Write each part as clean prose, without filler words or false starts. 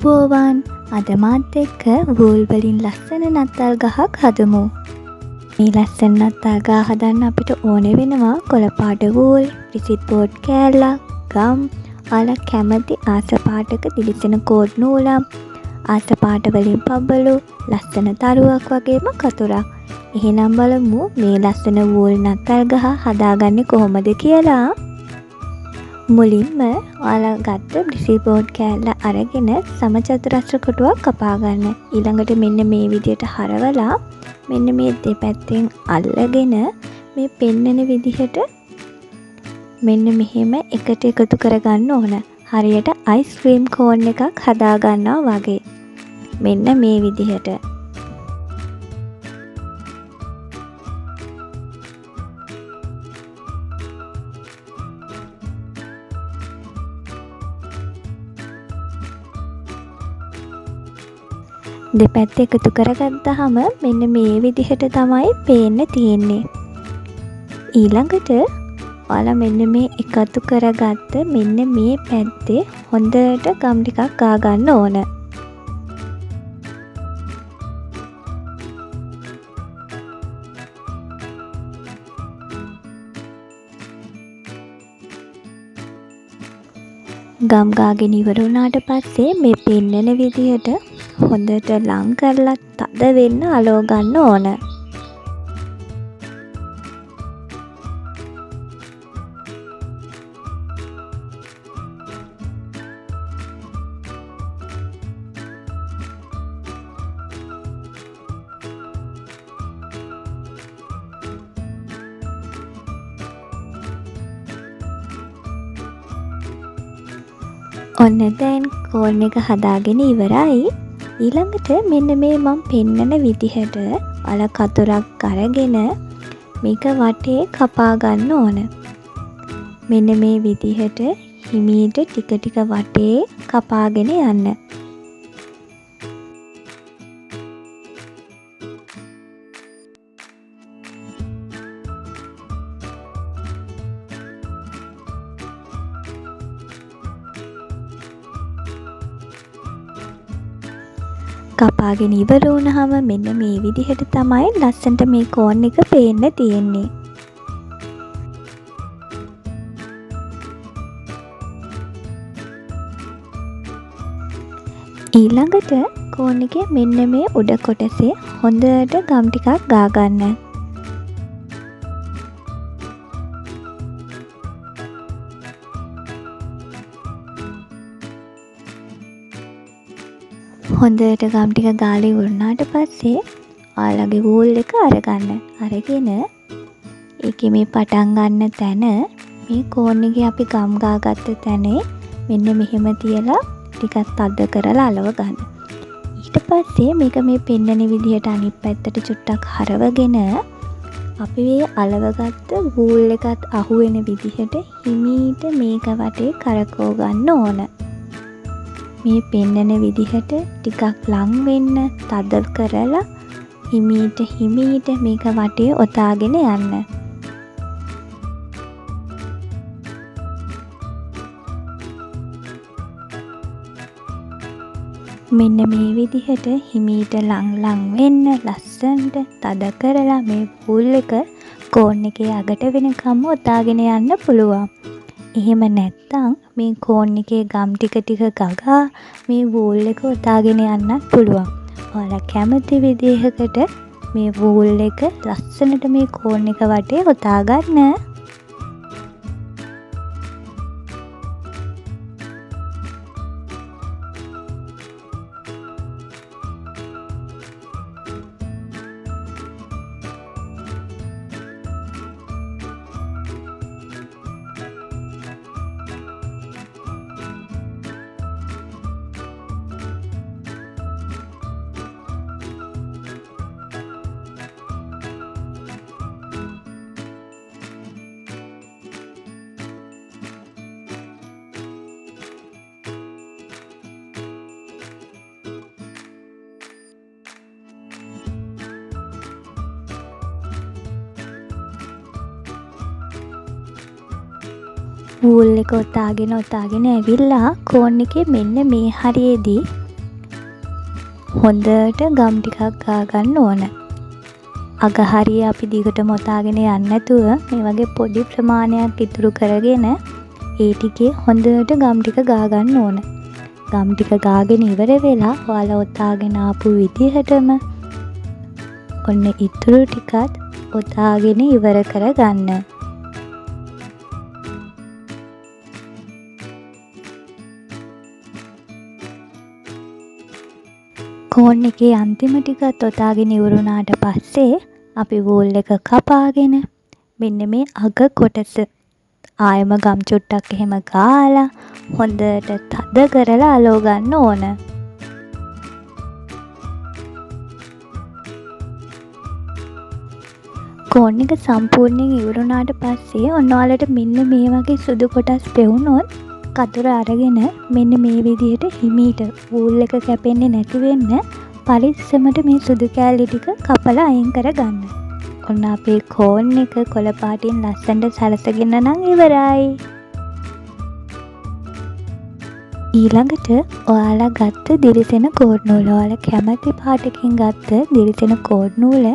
අයිබෝවන් අද මාත් එක්ක වූල් වලින් ලස්සන නත්තල් ගහක් හදමු. මේ ලස්සන නත්තල් ගහ හදන්න අපිට ඕන වෙනවා කොළ පාට වූල්, රිසිට් බෝඩ් කෑල්ලක්, ගම්, ඔයාලා කැමති ආස පාටක දිලිසෙන කෝඩ් නූලක්, ආස පාට වලින් පබ්බලු, ලස්සන තරුවක් වගේම කතුරක්. එහෙනම් බලමු මේ ලස්සන වූල් නත්තල් ගහ හදාගන්නේ කොහොමද කියලා. මුලින්ම ඔයාලා ගත්ත රිසිට් බෝඩ් කෑල්ල අරගෙන සමචතුරස්‍ර කොටුවක් කපා ගන්න. ඊළඟට මෙන්න මේ විදිහට හරවලා මෙන්න මේ දෙපැත්තෙන් අල්ලගෙන මේ පෙන්නන විදිහට මෙන්න මෙහෙම එකට එකතු කරගන්න ඕන. හරියට අයිස්ක්‍රීම් කෝන් එකක් හදා ගන්නවා වගේ. මෙන්න මේ විදිහට. දෙපැත්ත එකතු කරගත්තාම මෙන්න මේ විදිහට තමයි පේන්න තියෙන්නේ. ඊළඟට ඔයාලා මෙන්න මේ එකතු කරගත්ත මෙන්න මේ පැත්තේ හොඳට ගම් ටිකක් ගා ගන්න ඕන. ගම් ගාගෙන ඉවර වුණාට පස්සේ මේ පෙන්නන විදිහට හොඳට ලං කරලා තද වෙන්න අලව ගන්න ඕන. ඔන්න දැන් කෝන් එක හදාගෙන ඉවරයි. ඊළඟට මෙන්න මේ මම පෙන්නන විදිහට ඔයාලා කතුරක් අරගෙන මේක වටේ කපා ගන්න ඕන. මෙන්න මේ විදිහට හිමීට ටික ටික වටේ කපාගෙන යන්න. කපාගෙන ඉවර වුණාම මෙන්න මේ විදිහට තමයි ලස්සනට මේ කෝන් එක පේන්න තියෙන්නේ. ඊළඟට කෝන් එකේ මෙන්න මේ උඩ කොටසේ හොඳට ගම් ටිකක් ගා ගන්න. හොඳට ගම් ටික ගාලා ඉවරනාට පස්සේ ඔයාලගේ වූල් එක අරගන්න. අරගෙන ඒකේ මේ පටන් ගන්න තැන මේ කෝන් එකේ අපි ගම් ගාගත්ත තැනේ මෙන්න මෙහෙම තියලා ටිකක් තද කරලා අලව ගන්න. ඊට පස්සේ මේක මේ පෙන්නන විදිහට අනිත් පැත්තට චුට්ටක් හරවගෙන අපි මේ අලවගත්ත වූල් එකත් අහු වෙන විදිහට හිමීට මේක වටේ කරකව ගන්න ඕන. මේ පෙන්නන විදිහට ටිකක් ලං වෙන්න තද කරලා හිමීට මේක වටේ ඔතාගෙන යන්න. මෙන්න මේ විදිහට හිමීට ලං වෙන්න ලස්සනට තද කරලා මේ වූල් එක කෝන් එකේ අගට වෙනකම් ඔතාගෙන යන්න පුළුවන්. එහෙම නැත්තම් මේ කෝන් එකේ ගම් ටික ගගා මේ වූල් එක ඔතාගෙන යන්නත් පුළුවන්. ඔයාලා කැමති විදිහකට මේ වූල් එක ලස්සනට මේ කෝන් එක වටේ ඔතා ගන්න. වූල් එක ඔතාගෙන ඇවිල්ලා කෝන් එකේ මෙන්න මේ හරියේදී හොඳට ගම් ටිකක් ගා ගන්න ඕන. අග හරිය අපි දිගට මොතාගෙන යන්නේ නැතුව මේ වගේ පොඩි ප්‍රමාණයක් ඉතුරු කරගෙන ඒ ටිකේ හොඳට ගම් ටික ගා ගන්න ඕන. ගම් ටික ගාගෙන ඉවර වෙලා ඔයාලා ඔතාගෙන ආපු විදිහටම ඔන්න ඉතුරු ටිකත් ඔතාගෙන ඉවර කරගන්න. කෝන් එකේ අන්තිම ටිකත් ඔතාගෙන ඉවරුණාට පස්සේ අපි වෝල් එක කපාගෙන මෙන්න මේ අග කොටස ආයම ගම් චුට්ටක් එහෙම ගාලා හොඳට තද කරලා අලව ගන්න ඕන. කෝන් එක සම්පූර්ණයෙන් ඉවරුණාට පස්සේ ඔන්න ඔයාලට මෙන්න මේ වගේ සුදු කොටස් පෙවුනොත් කතුර අරගෙන මෙන්න මේ විදිහට හිමීට වූල් එක කැපෙන්නේ නැති වෙන්න පරිස්සමට මේ සුදු කෑලි ටික කපලා අයින් කරගන්න. ඔන්න අපේ කෝන් එක කොළ පාටින් ලස්සනට සරසගෙන නම් ඉවරයි. ඊළඟට ඔයාලා ගත්ත දිලිසෙන කෝඩ් නූල ඔයාලා කැමති පාටකින් ගත්ත දිලිසෙන කෝඩ් නූල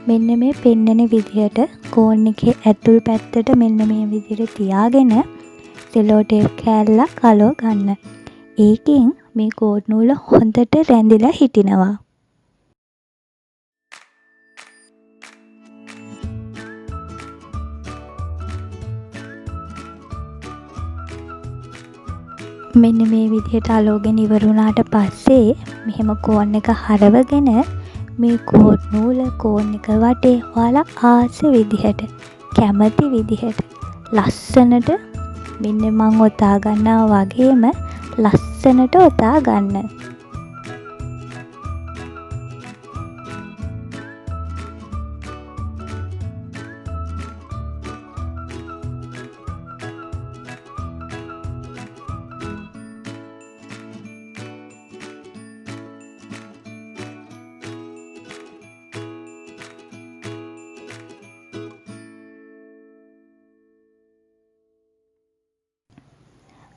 මෙන්න මේ පෙන්නන විදිහට කෝන් එකේ ඇතුල් පැත්තට මෙන්න මේ විදිහට තියාගෙන සෙලෝ ටේප් කෑල්ලක් අලව ගන්න. ඒකෙන් මේ කෝඩ් නූල හොඳට රැඳිලා හිටිනවා. මෙන්න මේ විදිහට අලෝගෙන ඉවරුණාට පස්සේ මෙහෙම කෝන් එක හරවගෙන මේ කෝඩ් නූල කෝන් එක වටේ ඔයාලා ආස විදිහට කැමති විදිහට ලස්සනට මෙන්න මං ඔතා ගන්නවා වගේම ලස්සනට ඔතා ගන්න.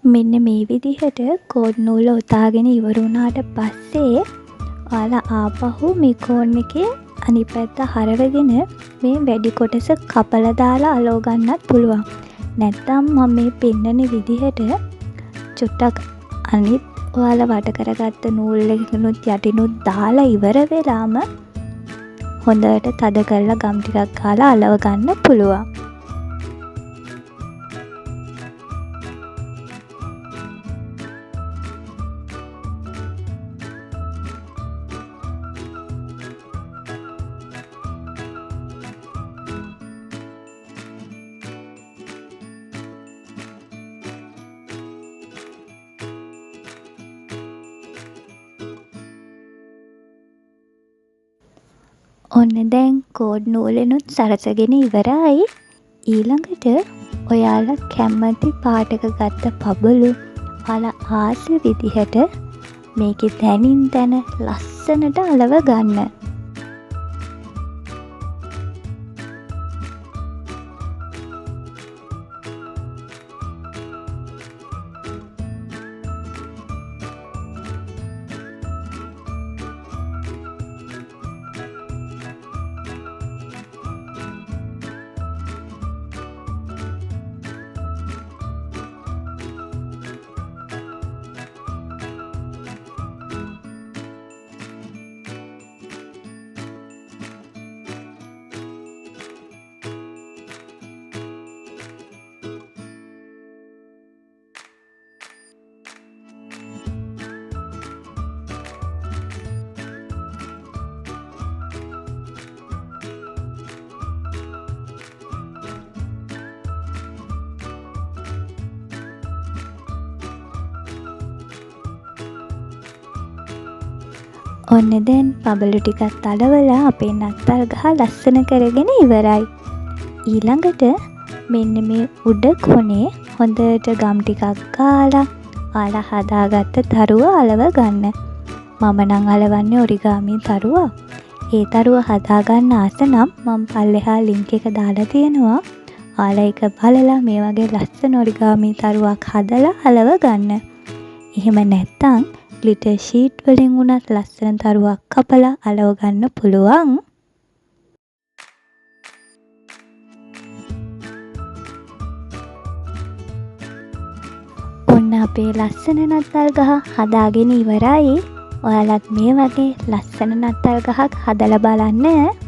මෙන්න මේ විදිහට කෝඩ් නූල ඔතාගෙන ඉවරුණාට පස්සේ ඔයාලා ආපහු මේ කෝන් එකේ අනිත් පැත්ත හරවගෙන මේ වැඩි කොටස කපලා දාලා අලව ගන්නත් පුළුවන්. නැත්නම් මම මේ පෙන්නන විදිහට චුට්ටක් අනිත් ඔයාලා වට කරගත්ත නූල් එකනුත් යටිනුත් දාලා ඉවර වෙලාම හොඳට තද කරලා ගම් ටිකක් ගාලා අලව ගන්න පුළුවන්. ඔන්න දැන් කෝඩ් නූලෙනුත් සරසගෙන ඉවරයි. ඊළඟට ඔයාලා කැමති පාටක ගත්ත පබලු ඔයාලා ආස විදිහට මේකේ තැනින් තැන ලස්සනට අලව ගන්න. ඔන්න දැන් පබලු ටිකත් අලවලා අපේ නත්තල් ගහ ලස්සන කරගෙන ඉවරයි. ඊළඟට මෙන්න මේ උඩ කොනේ හොඳට ගම් ටිකක් ගාලා ඔයාලා හදාගත්ත තරුව අලව ගන්න. මම නම් අලවන්නේ ඔරිගාමි තරුව. ඒ තරුව හදාගන්න ආස නම් මම පල්ලෙහා ලින්ක් එක දාලා තියෙනවා. ඔයාලා ඒක බලලා මේ වගේ ලස්සන ඔරිගාමි තරුවක් හදලා අලව ගන්න. එහෙම නැත්නම් ග්ලිටර් ෂීට් වලින් වුණත් ලස්සන තරුවක් කපලා අලව ගන්න පුළුවන්. ඔන්න අපේ ලස්සන නත්තල් ගහ හදාගෙන ඉවරයි. ඔයාලත් මේ වගේ ලස්සන නත්තල් ගහක් හදලා බලන්න.